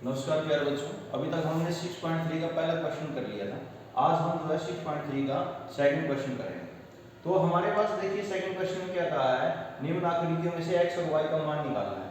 नमस्कार प्यारे बच्चों, अभी तक हमने 6.3 का पहला क्वेश्चन कर लिया था। आज हम जो है 6.3 का सेकंड क्वेश्चन करेंगे। तो हमारे पास देखिए सेकंड क्वेश्चन में क्या कहा है, निम्न आकृतियों में से x और y का मान निकालना है,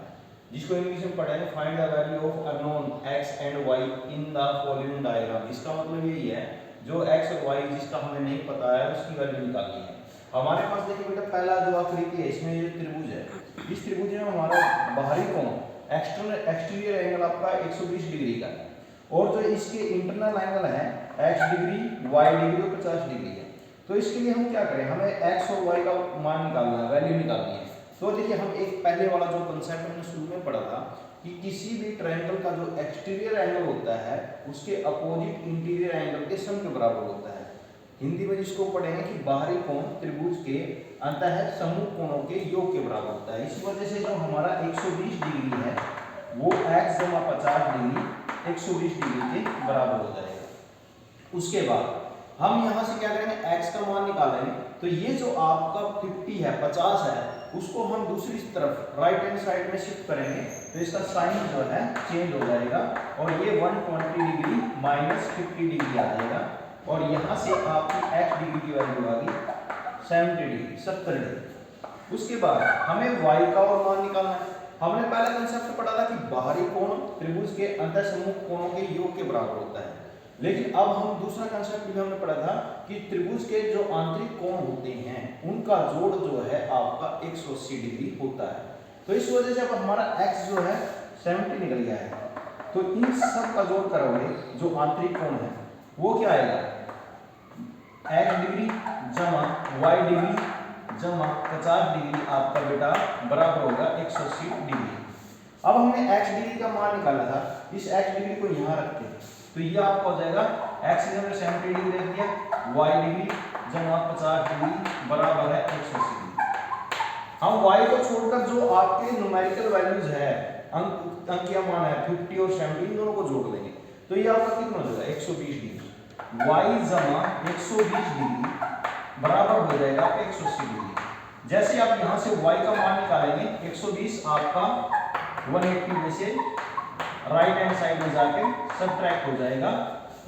जिसको इंग्लिश में पढ़ेंगे find the value of unknown x and y in the following diagram. इसका मतलब यही है, जो x और y जिसका हमें नहीं पता है उसकी वैल्यू निकालनी है। हमारे पास देखिए बेटा पहला जो आकृति है, इसमें ये त्रिभुज है। इस त्रिभुज में हमारा बाहरी कोण एक्सटीरियर एंगल आपका 120 डिग्री का है, और जो इसके इंटरनल एंगल है x डिग्री, y डिग्री और 50 डिग्री है। तो इसके लिए हम क्या करें, हमें x और y का मान निकालना है, वैल्यू निकालनी है। तो देखिए हम एक पहले वाला जो कंसेप्ट हमने शुरू में पढ़ा था कि किसी भी ट्रायंगल का जो एक्सटीरियर एंगल होता है उसके अपोजिट इंटीरियर एंगल के सम के बराबर होता है। हिंदी में जिसको पढ़ेंगे कि बाहरी कोण त्रिभुज के अंतः समूह कोणों के योग के बराबर होता है। इसी वजह से जो हमारा 120 डिग्री है वो x जमा 50 डिग्री 120 डिग्री के बराबर हो जाएगा। उसके बाद हम यहाँ से क्या करेंगे, x का मान निकालेंगे। तो ये जो आपका 50 है, 50 है, उसको हम दूसरी तरफ राइट हैंड साइड में शिफ्ट करेंगे तो इसका साइन जो है चेंज हो जाएगा और ये 120 डिग्री माइनस 50 डिग्री आ जाएगा। और यहाँ से आपकी x डिग्री की वैल्यू आ गई 70 डिग्री, 70 डिग्री। उसके बाद हमें y का और मान निकालना है। हमने पहला कंसेप्ट पढ़ा था कि बाहरी कोण त्रिभुज के अंतःसमूह कोणों के योग के बराबर होता है, लेकिन अब हम दूसरा कंसेप्ट भी हमने पढ़ा था कि त्रिभुज के जो आंतरिक कोण होते हैं उनका जोड़ जो है आपका 180 डिग्री होता है। तो इस वजह से अब हमारा x जो है 70 निकल गया है, तो इन सब का जोड़ करोगे जो आंतरिक कोण है वो क्या आएगा, x डिग्री जमा y डिग्री जमा 50 डिग्री आपका बेटा बराबर होगा 180 डिग्री। अब हमने x डिग्री का मान निकाला था, इस x डिग्री को यहाँ रखते हैं तो ये आपका हो जाएगा x की जगह 70 डिग्री रख दिया, y डिग्री जमा 50 डिग्री बराबर है 180 डिग्री। हम y को छोड़कर जो आपके न्यूमेरिकल वैल्यूज है, अंकीय मान है 50 और 70, इन दोनों को जोड़ लेंगे तो ये आपका कितना हो जाएगा 120 डिग्री। y जमा 120 डिग्री बराबर हो जाएगा 180 डिग्री। जैसे आप यहाँ से y का मान निकालेंगे 120 आपका 180 में से राइट हैंड साइड में जाके सबट्रैक्ट हो जाएगा।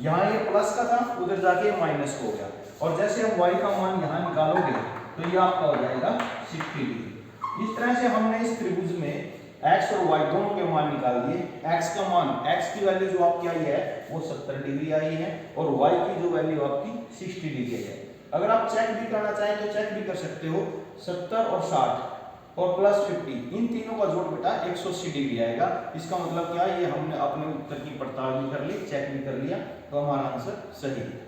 यहाँ ये प्लस का था, उधर जाके माइनस हो गया। और जैसे हम y का मान यहाँ निकालोगे तो ये आपका हो जाएगा 60 डिग्री। इस तरह से हमने इस त्रिभुज में x और y दोनों के मान निकाल दिए। x का मान, x की वैल्यू जो आपकी आई है वो 70 डिग्री आई है और y की जो वैल्यू आपकी 60 डिग्री है। अगर आप चेक भी करना चाहें तो चेक भी कर सकते हो, 70 और 60 और प्लस 50, इन तीनों का जोड़ बेटा 180 डिग्री आएगा। इसका मतलब क्या, ये हमने अपने उत्तर की पड़ताल भी कर ली, चेक भी कर लिया, तो हमारा आंसर सही है।